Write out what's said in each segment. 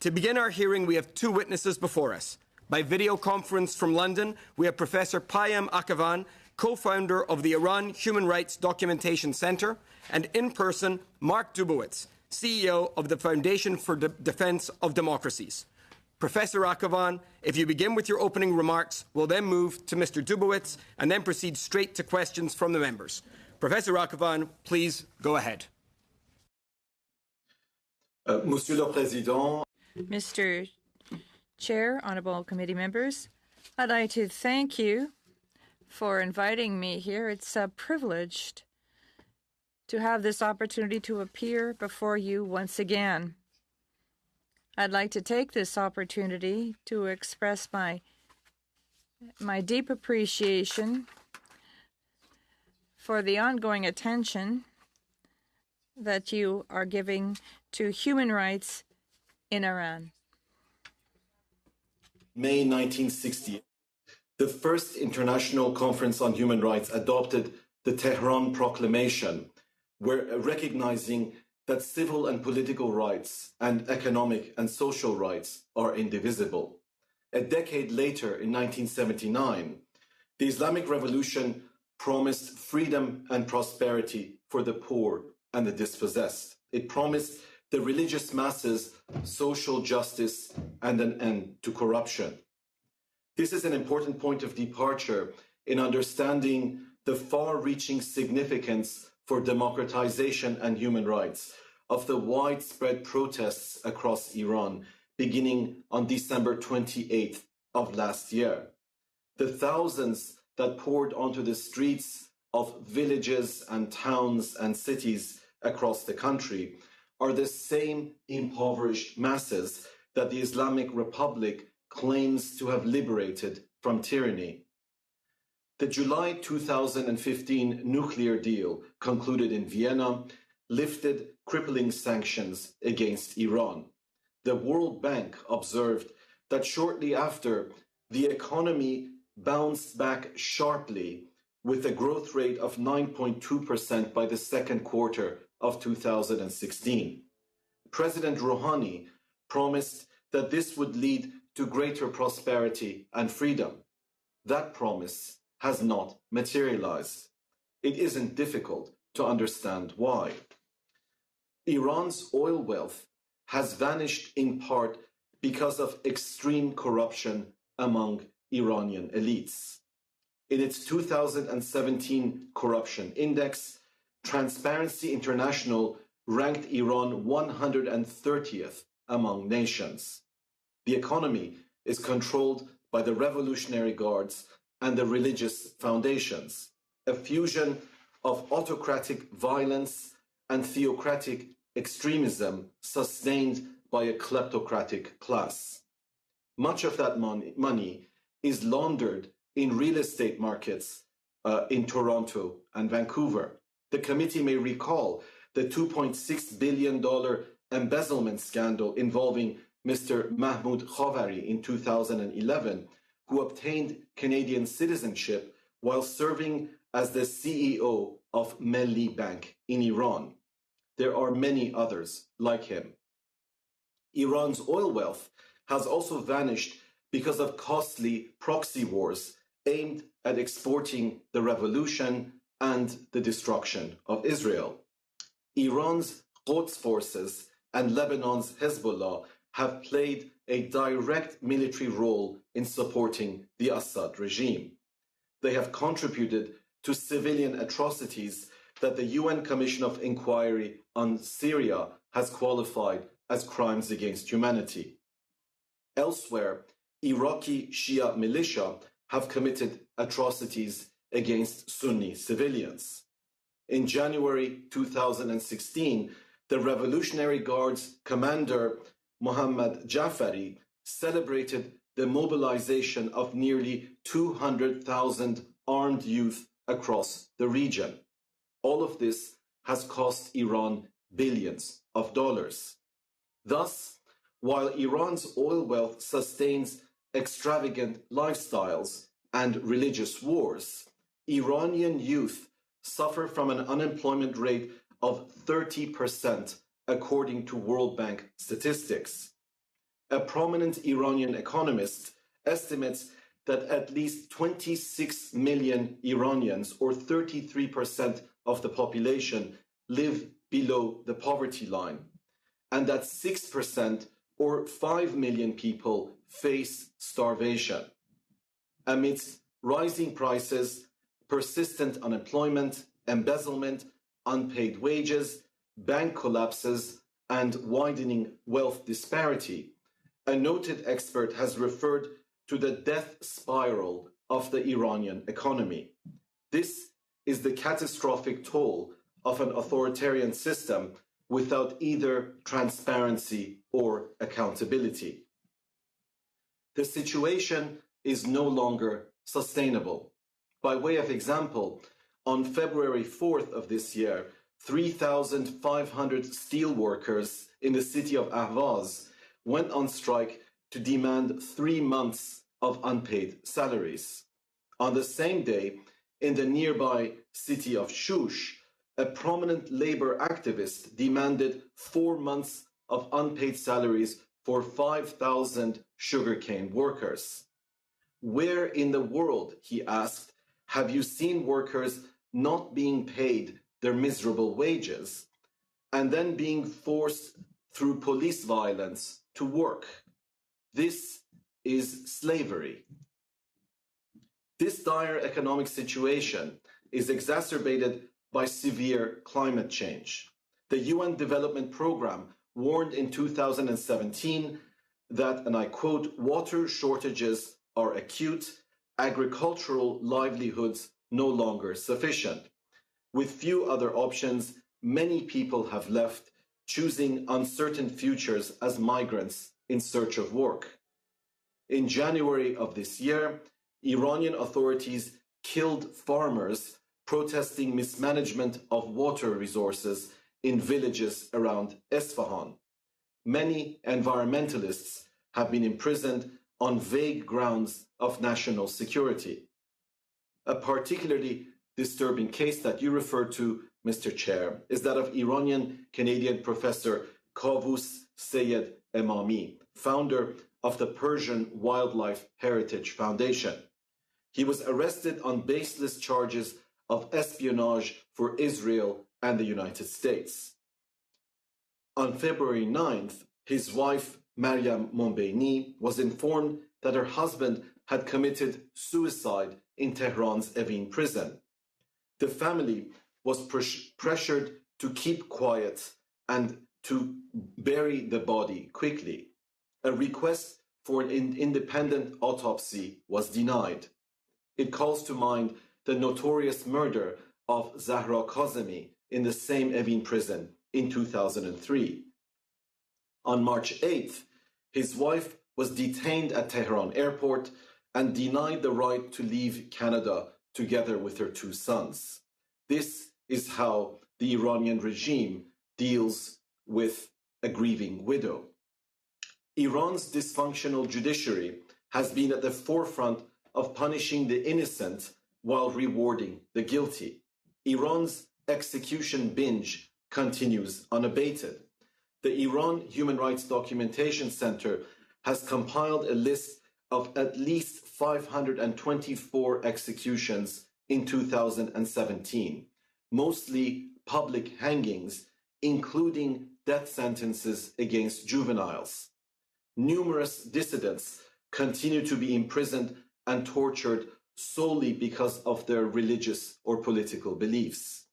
To begin our hearing, we have two witnesses before us. By video conference from London, we have Professor Payam Akhavan, co-founder of the Iran Human Rights Documentation Center, and in person, Mark Dubowitz, CEO of the Foundation for Defense of Democracies. Professor Akhavan, if you begin with your opening remarks, we'll then move to Mr. Dubowitz and then proceed straight to questions from the members. Professor Akhavan, please go ahead. Monsieur le Président. Mr. Chair, honourable committee members, I'd like to thank you for inviting me here. It's a privilege to have this opportunity to appear before you once again. I'd like to take this opportunity to express my deep appreciation for the ongoing attention that you are giving to human rights in Iran. May 1960, the first international conference on human rights adopted the Tehran Proclamation, recognizing that civil and political rights and economic and social rights are indivisible. A decade later, in 1979, the Islamic Revolution promised freedom and prosperity for the poor and the dispossessed. It promised the religious masses social justice and an end to corruption. This is an important point of departure in understanding the far-reaching significance for democratization and human rights of the widespread protests across Iran beginning on December 28th of last year. The thousands that poured onto the streets of villages and towns and cities across the country are the same impoverished masses that the Islamic Republic claims to have liberated from tyranny. The July 2015 nuclear deal concluded in Vienna lifted crippling sanctions against Iran. The World Bank observed that shortly after, the economy bounced back sharply with a growth rate of 9.2% by the second quarter of 2016. President Rouhani promised that this would lead to greater prosperity and freedom. That promise has not materialized. It isn't difficult to understand why. Iran's oil wealth has vanished in part because of extreme corruption among Iranian elites. In its 2017 corruption index, Transparency International ranked Iran 130th among nations. The economy is controlled by the Revolutionary Guards and the religious foundations, a fusion of autocratic violence and theocratic extremism sustained by a kleptocratic class. Much of that money is laundered in real estate markets in Toronto and Vancouver. The committee may recall the $2.6 billion embezzlement scandal involving Mr. Mahmoud Khavari in 2011, who obtained Canadian citizenship while serving as the CEO of Melli Bank in Iran. There are many others like him. Iran's oil wealth has also vanished because of costly proxy wars aimed at exporting the revolution and the destruction of Israel. Iran's Quds forces and Lebanon's Hezbollah have played a direct military role in supporting the Assad regime. They have contributed to civilian atrocities that the UN Commission of Inquiry on Syria has qualified as crimes against humanity. Elsewhere, Iraqi Shia militia have committed atrocities against Sunni civilians. In January 2016, the Revolutionary Guard's commander, Mohammad Jafari, celebrated the mobilization of nearly 200,000 armed youth across the region. All of this has cost Iran billions of dollars. Thus, while Iran's oil wealth sustains extravagant lifestyles and religious wars, Iranian youth suffer from an unemployment rate of 30%, according to World Bank statistics. A prominent Iranian economist estimates that at least 26 million Iranians, or 33% of the population, live below the poverty line, and that 6%, or 5 million people, face starvation. Amidst rising prices, persistent unemployment, embezzlement, unpaid wages, bank collapses, and widening wealth disparity, a noted expert has referred to the death spiral of the Iranian economy. This is the catastrophic toll of an authoritarian system without either transparency or accountability. The situation is no longer sustainable. By way of example, on February 4th of this year, 3,500 steelworkers in the city of Ahvaz went on strike to demand 3 months of unpaid salaries. On the same day, in the nearby city of Shush, a prominent labor activist demanded 4 months of unpaid salaries for 5,000 sugarcane workers. Where in the world, he asked, have you seen workers not being paid their miserable wages and then being forced through police violence to work? This is slavery. This dire economic situation is exacerbated by severe climate change. The UN Development Programme warned in 2017 that, and I quote, water shortages are acute, agricultural livelihoods no longer sufficient. With few other options, many people have left, choosing uncertain futures as migrants in search of work. In January of this year, Iranian authorities killed farmers protesting mismanagement of water resources in villages around Esfahan. Many environmentalists have been imprisoned on vague grounds of national security. A particularly disturbing case that you referred to, Mr. Chair, is that of Iranian-Canadian professor Kavus Sayed Emami, founder of the Persian Wildlife Heritage Foundation. He was arrested on baseless charges of espionage for Israel and the United States. On February 9th, his wife, Maryam Mombeini, was informed that her husband had committed suicide in Tehran's Evin prison. The family was pressured to keep quiet and to bury the body quickly. A request for an independent autopsy was denied. It calls to mind the notorious murder of Zahra Kazemi in the same Evin prison in 2003. On March 8th, his wife was detained at Tehran airport and denied the right to leave Canada together with her 2 sons. This is how the Iranian regime deals with a grieving widow. Iran's dysfunctional judiciary has been at the forefront of punishing the innocent while rewarding the guilty. Iran's execution binge continues unabated. The Iran Human Rights Documentation Center has compiled a list of at least 524 executions in 2017, mostly public hangings, including death sentences against juveniles. Numerous dissidents continue to be imprisoned and tortured solely because of their religious or political beliefs.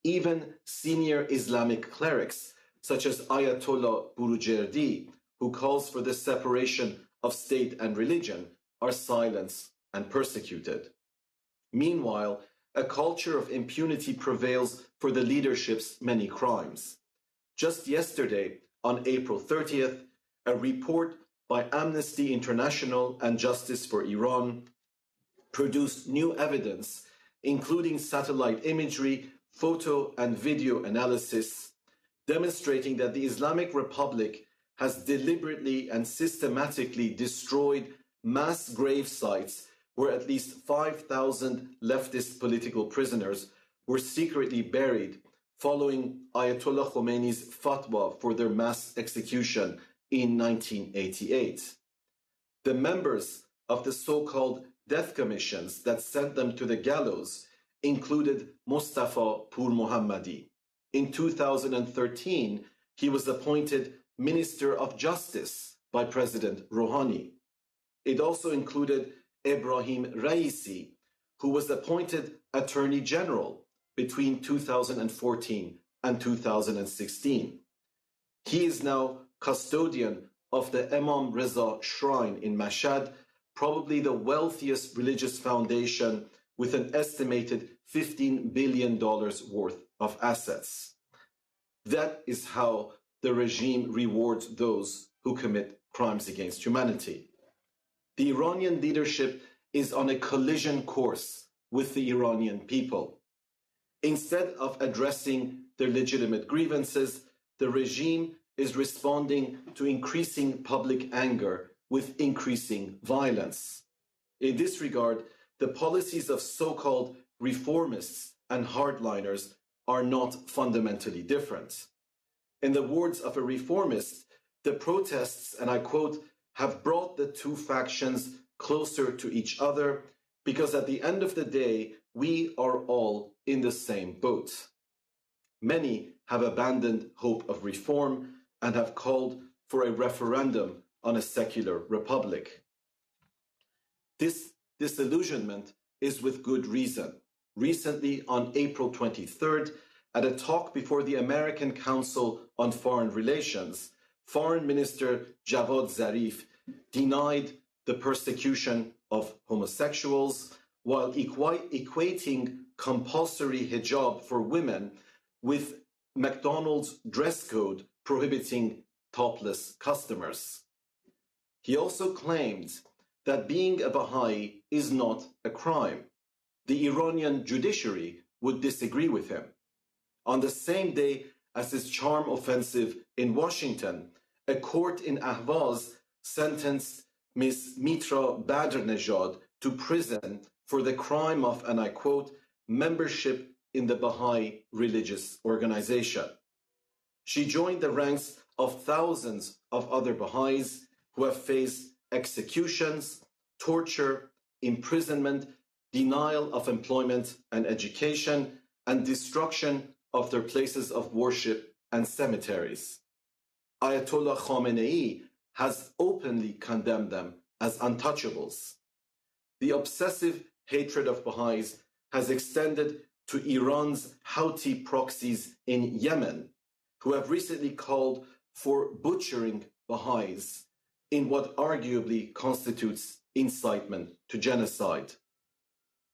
Even senior Islamic clerics, such as Ayatollah Burujerdi, who calls for the separation of state and religion, are silenced and persecuted. Meanwhile, a culture of impunity prevails for the leadership's many crimes. Just yesterday, on April 30th, a report by Amnesty International and Justice for Iran produced new evidence, including satellite imagery, photo and video analysis, demonstrating that the Islamic Republic has deliberately and systematically destroyed mass grave sites where at least 5,000 leftist political prisoners were secretly buried following Ayatollah Khomeini's fatwa for their mass execution in 1988. The members of the so-called death commissions that sent them to the gallows included Mustafa Pur Mohammadi. In 2013, he was appointed Minister of Justice by President Rouhani. It also included Ebrahim Raisi, who was appointed Attorney General between 2014 and 2016. He is now custodian of the Imam Reza Shrine in Mashhad, probably the wealthiest religious foundation with an estimated $15 billion worth of assets. That is how the regime rewards those who commit crimes against humanity. The Iranian leadership is on a collision course with the Iranian people. Instead of addressing their legitimate grievances, the regime is responding to increasing public anger with increasing violence. In this regard, the policies of so-called reformists and hardliners are not fundamentally different. In the words of a reformist, the protests, and I quote, have brought the two factions closer to each other because at the end of the day, we are all in the same boat. Many have abandoned hope of reform and have called for a referendum on a secular republic. This disillusionment is with good reason. Recently, on April 23rd, at a talk before the American Council on Foreign Relations, Foreign Minister Javad Zarif denied the persecution of homosexuals while equating compulsory hijab for women with McDonald's dress code prohibiting topless customers. He also claimed that being a Baha'i is not a crime. The Iranian judiciary would disagree with him. On the same day as his charm offensive in Washington, a court in Ahvaz sentenced Ms. Mitra Badrnejad to prison for the crime of, and I quote, membership in the Baha'i religious organization. She joined the ranks of thousands of other Baha'is who have faced executions, torture, imprisonment, denial of employment and education, and destruction of their places of worship and cemeteries. Ayatollah Khamenei has openly condemned them as untouchables. The obsessive hatred of Baha'is has extended to Iran's Houthi proxies in Yemen, who have recently called for butchering Baha'is in what arguably constitutes incitement to genocide.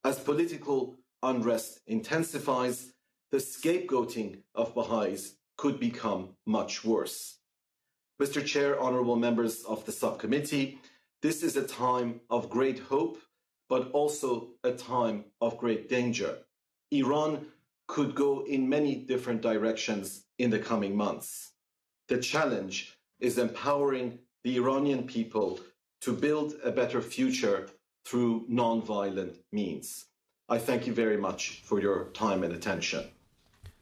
As political unrest intensifies, the scapegoating of Baha'is could become much worse. Mr. Chair, honorable members of the subcommittee, this is a time of great hope, but also a time of great danger. Iran could go in many different directions in the coming months. The challenge is empowering the Iranian people to build a better future through non-violent means. I thank you very much for your time and attention.